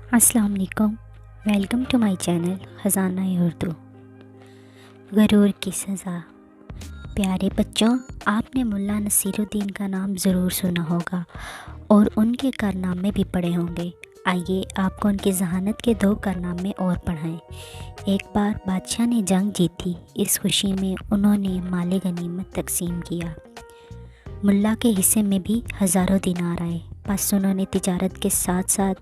अस्सलाम वालेकुम। Welcome to my channel Khazana Urdu. गरूर की सज़ा। प्यारे बच्चों, आपने मुल्ला नसीरुद्दीन का नाम ज़रूर सुना होगा और उनके कारनामे भी पढ़े होंगे। आइए आपको उनकी ज़हानत के 2 कारनामे और पढ़ाएं। एक बार बादशाह ने जंग जीती। इस खुशी में उन्होंने माले गनीमत तकसीम किया। मुल्ला के हिस्से में भी हज़ारों दिनार आए। बस उन्होंने तिजारत के साथ साथ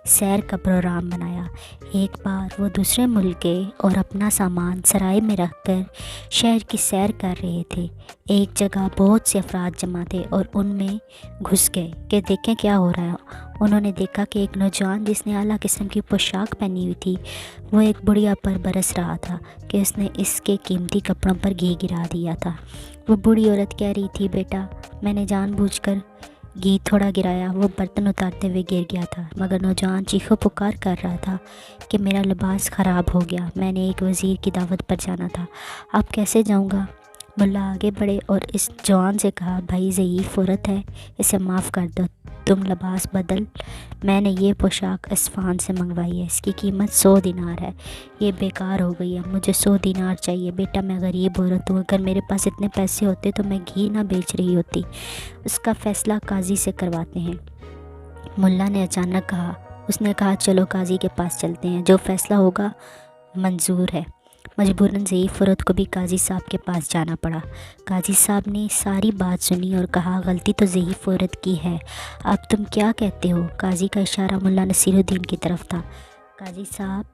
सैर का प्रोग्राम बनाया। एक बार वो दूसरे मुल्क गए और अपना सामान सराय में रखकर शहर की सैर कर रहे थे। एक जगह बहुत से अफराद जमा थे और उनमें घुस गए कि देखें क्या हो रहा है। उन्होंने देखा कि एक नौजवान जिसने आला किस्म की पोशाक पहनी हुई थी, वो एक बुढ़िया पर बरस रहा था कि उसने इसके कीमती कपड़ों पर घी गिरा दिया था। वो बूढ़ी औरत कह रही थी, बेटा मैंने जानबूझकर घी थोड़ा गिराया, वो बर्तन उतारते हुए गिर गया था। मगर नौजवान चीखो पुकार कर रहा था कि मेरा लिबास ख़राब हो गया, मैंने एक वज़ीर की दावत पर जाना था, अब कैसे जाऊंगा। मुल्ला आगे बढ़े और इस जवान से कहा, भाई ज़ईफ़ औरत है, इसे माफ़ कर दो, तुम लिबास बदल। मैंने ये पोशाक अस्फ़हान से मंगवाई है, इसकी कीमत 100 दिनार है, ये बेकार हो गई है, मुझे 100 दिनार चाहिए। बेटा मैं गरीब औरत हूँ, अगर मेरे पास इतने पैसे होते तो मैं घी ना बेच रही होती। उसका फ़ैसला काजी से करवाते हैं। मुल्ला ने अचानक कहा। उसने कहा, चलो काजी के पास चलते हैं, जो फ़ैसला होगा मंजूर है। मजबूरन ज़ईफ़ औरत को भी काजी साहब के पास जाना पड़ा। काजी साहब ने सारी बात सुनी और कहा, गलती तो ज़ईफ़ औरत की है, अब तुम क्या कहते हो। काजी का इशारा मुल्ला नसीरुद्दीन की तरफ था। काजी साहब,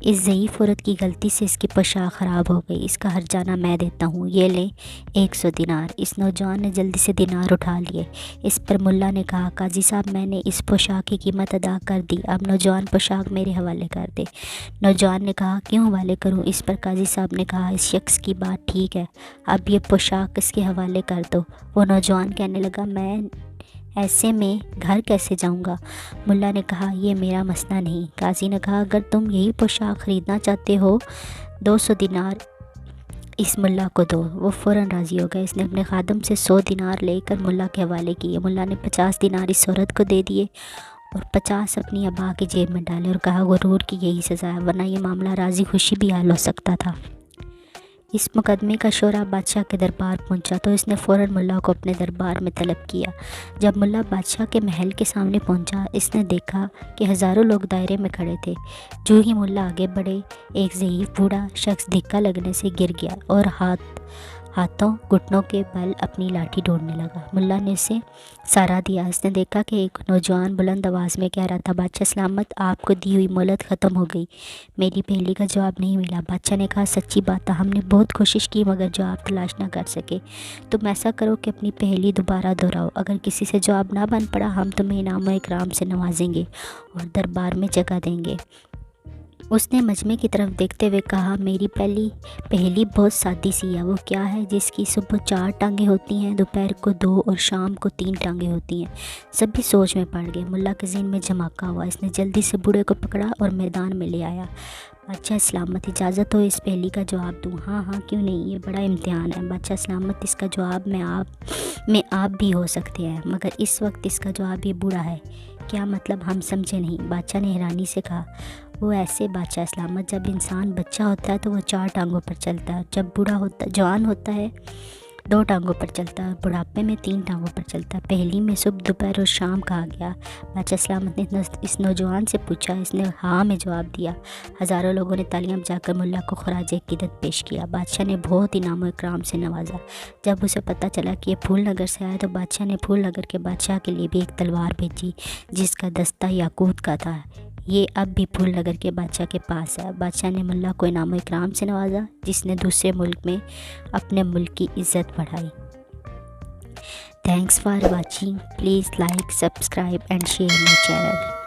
इस ज़ईफ़ औरत की गलती से इसकी पोशाक ख़राब हो गई, इसका हर्जाना मैं देता हूँ, ये लें 100 दिनार। इस नौजवान ने जल्दी से दिनार उठा लिए। इस पर मुल्ला ने कहा, काजी साहब मैंने इस पोशाक की कीमत अदा कर दी, अब नौजवान पोशाक मेरे हवाले कर दे। नौजवान ने कहा, क्यों हवाले करूँ। इस पर काजी साहब ने कहा, इस शख्स की बात ठीक है, अब ये पोशाक इसके हवाले कर दो। वो नौजवान कहने लगा, मैं ऐसे में घर कैसे जाऊंगा। मुल्ला ने कहा, यह मेरा मसला नहीं। काजी ने कहा, अगर तुम यही पोशाक ख़रीदना चाहते हो 200 दिनार इस मुल्ला को दो। वो फ़ौरन राज़ी हो गया। इसने अपने खादम से 100 दिनार लेकर मुल्ला के हवाले किए। मुल्ला ने 50 दिनार इस औरत को दे दिए और 50 अपनी अबा की जेब में डाले और कहा, गुरूर की यही सज़ा है, वरना यह मामला राज़ी खुशी भी हाल हो सकता था। इस मुकदमे का शोरा बादशाह के दरबार पहुंचा तो इसने फ़ौरन मुल्ला को अपने दरबार में तलब किया। जब मुल्ला बादशाह के महल के सामने पहुंचा, इसने देखा कि हज़ारों लोग दायरे में खड़े थे। जो ही मुल्ला आगे बढ़े, एक ज़ईफ़ बूढ़ा शख्स धिक्का लगने से गिर गया और हाथों घुटनों के बल अपनी लाठी ढूंढने लगा। मुल्ला ने उसे सहारा दिया। इसने देखा कि एक नौजवान बुलंद आवाज़ में कह रहा था, बादशाह सलामत, आपको दी हुई मोहलत ख़त्म हो गई, मेरी पहेली का जवाब नहीं मिला। बादशाह ने कहा, सच्ची बात है, हमने बहुत कोशिश की मगर जवाब तलाश ना कर सके। तुम ऐसा करो कि अपनी पहेली दोबारा दोहराओ, अगर किसी से जवाब ना बन पड़ा हम तुम्हें इनाम व इकराम से नवाजेंगे और दरबार में जगह देंगे। उसने मजमे की तरफ देखते हुए कहा, मेरी पहली पहेली बहुत सादी सी है। वो क्या है जिसकी सुबह 4 टांगें होती हैं, दोपहर को 2 और शाम को 3 टांगें होती हैं। सभी सोच में पड़ गए। मुल्ला के ज़हन में झमाका हुआ। इसने जल्दी से बूढ़े को पकड़ा और मैदान में ले आया। बादशाह सलामत, इजाज़त हो इस पहेली का जवाब दूँ। हाँ हाँ क्यों नहीं, ये बड़ा इम्तिहान है। बादशाह सलामत, इसका जवाब में आप भी हो सकते हैं, मगर इस वक्त इसका जवाब ये बूढ़ा है। क्या मतलब, हम समझे नहीं। बादशाह ने हैरानी से कहा, वो ऐसे बादशाह सलामत, जब इंसान बच्चा होता है तो वो 4 टांगों पर चलता है, जब जवान होता है 2 टांगों पर चलता है, बुढ़ापे में 3 टांगों पर चलता है। पहली में सुबह दोपहर और शाम कहा गया। बादशाह सलामत ने इस नौजवान से पूछा। इसने हाँ में जवाब दिया। हज़ारों लोगों ने तालियां बजाकर मुल्ला को खराज अकीदत पेश किया। बादशाह ने बहुत इनाम इकराम से नवाजा। जब उसे पता चला कि ये फूल नगर से आया तो बादशाह ने फूल नगर के बादशाह के लिए भी एक तलवार भेजी जिसका दस्ता याकूत का था। ये अब भी फूल नगर के बादशाह के पास है। बादशाह ने मुल्ला को इनाम इकराम से नवाजा, जिसने दूसरे मुल्क में अपने मुल्क की इज़्ज़त बढ़ाई। Thanks for watching. Please like, subscribe and share my channel.